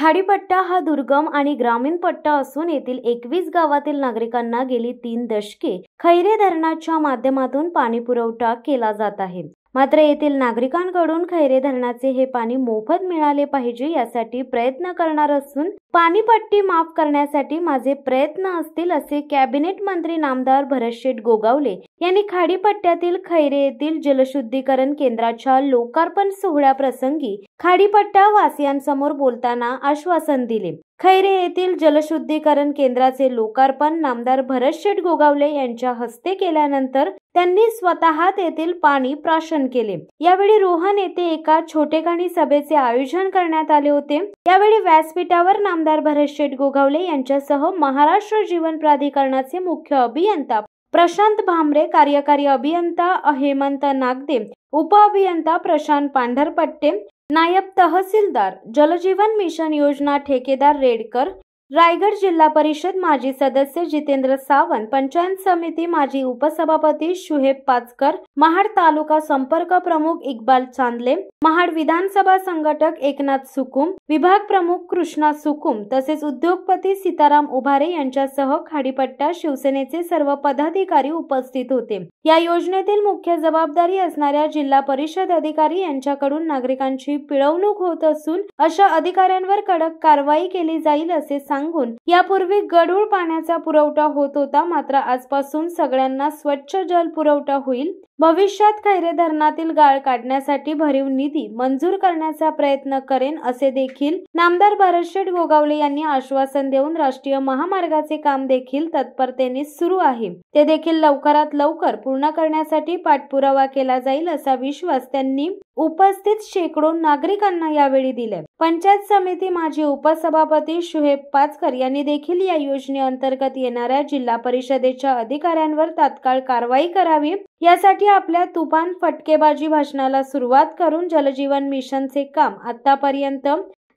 खाडीपट्टा हा दुर्गम आणि ग्रामीण पट्टा असून येथील 21 गावातील नागरिकांना गेली 3 दशके खैरे धरणाच्या माध्यमातून पाणी पुरवठा केला जात आहे। मात्र येथील नागरिकांकडून खैरे धरणाचे हे पाणी मोफत मिळाले पाहिजे यासाठी प्रयत्न करणार असून पाणीपट्टी माफ करण्यासाठी माझे प्रयत्न असतील असे कॅबिनेट मंत्री नामदार भरतशेठ गोगावले यांनी खाडीपट्ट्यातील खैरे येथील जलशुद्धीकरण केंद्राच्या लोकार्पण सोहळ्याप्रसंगी खाडीपट्टा वासियांसमोर बोलताना आश्वासन दिले। खैरे येथील जलशुद्धीकरण केंद्राचे लोकार्पण नामदार भरतशेठ गोगावले यांच्या हस्ते केल्यानंतर त्यांनी स्वतः तेथील पाणी प्राशन केले। यावेळी रोहन येथे एका छोटेखानी सभेचे आयोजन करण्यात आले होते। यावेळी व्यासपीठावर नामदार भरतशेठ गोगावले यांच्यासह महाराष्ट्र जीवन प्राधिकरणाचे मुख्य अभियंता प्रशांत भामरे, कार्यकारी अभियंता हेमंत नागदे, उपअभियंता प्रशांत पांढरपट्टे, नायब तहसीलदार, जलजीवन मिशन योजना ठेकेदार रेडकर, रायगड जिल्हा परिषद माजी सदस्य जितेंद्र सावंत, पंचायत समिती माजी उपसभापती शुहेब पाचकर, महाड तालुका संपर्क प्रमुख इक्बाल चांदले, महाड विधानसभा संघटक एकनाथ सुकुम, विभाग प्रमुख कृष्णा सुकुम तसेच उद्योगपती सीताराम उभारे यांच्यासह खाडीपट्टा शिवसेनेचे सर्व पदाधिकारी उपस्थित होते। या योजनेतील मुख्य जबाबदारी असणाऱ्या जिल्हा परिषद अधिकारी यांच्याकडून नागरिकांची पिळवणूक होत असून अशा अधिकाऱ्यांवर कडक कारवाई केली जाईल असे सांगून यापूर्वी गढूळ पाण्याचा पुरवठा होत होता, मात्र आजपासून सगळ्यांना स्वच्छ जल पुरवठा होईल। भविष्यात खैरे धरणातील गाळ काढण्यासाठी भरीव निधी मंजूर करण्याचा प्रयत्न करेन असे देखील नामदार भरतशेठ गोगावले यांनी आश्वासन देऊन राष्ट्रीय महामार्गाचे काम देखील तत्परतेने सुरू आहे, ते देखील लवकरात लवकर पूर्ण करण्यासाठी पाठपुरावा केला जाईल असा विश्वास त्यांनी उपस्थित शेकडो नागरिकांना यावेळी दिले। पंचायत समिती माजी उपसभापती शुहेब पाचकर यांनी देखील या योजनेअंतर्गत येणाऱ्या जिल्हा परिषदेच्या अधिकाऱ्यांवर तात्काळ कारवाई करावी यासाठी आपल्या तुफान फटकेबाजी भाषणाला सुरुवात करून जलजीवन मिशनचे काम आतापर्यंत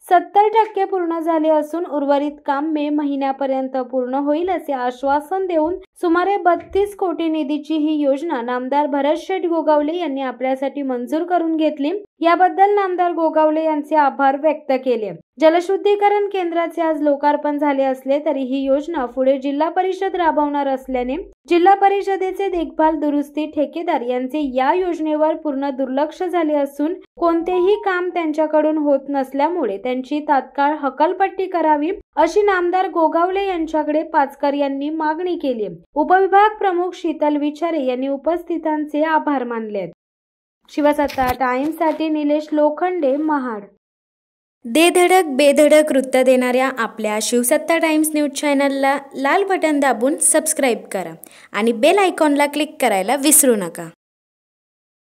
70% पूर्ण झाले असून उर्वरित काम मे महिन्यापर्यंत पूर्ण होईल असे आश्वासन देऊन सुमारे 32 कोटी निधीची ही योजना नामदार भरतशेठ गोगावले यांनी आपल्यासाठी मंजूर करून घेतली। याबद्दल नामदार गोगावले यांचे आभार व्यक्त केले। जलशुद्धीकरण केंद्राचे आज लोकार्पण झाले असले तरी ही योजना पुढे जिल्हा परिषद राबवणार असल्याने जिल्हा परिषदेचे देखभाल दुरुस्ती ठेकेदार यांचे या योजनेवर पूर्ण दुर्लक्ष झाले असून कोणतेही काम त्यांच्याकडून होत नसल्यामुळे त्यांची तात्काळ हकालपट्टी करावी अशी नामदार गोगावले यांच्याकडे पाचकर यांनी मागणी केली। उपविभाग प्रमुख शीतल विचारे यांनी उपस्थितांचे आभार मानले। शिवसत्ता टाइम्स साठी निलेश लोखंडे, महाड। दे धडक बेधडक वृत्त देणाऱ्या आपल्या शिवसत्ता टाइम्स न्यूज चॅनलला लाल बटन दाबून सबस्क्राईब करा आणि बेल आयकॉनला क्लिक करायला विसरू नका।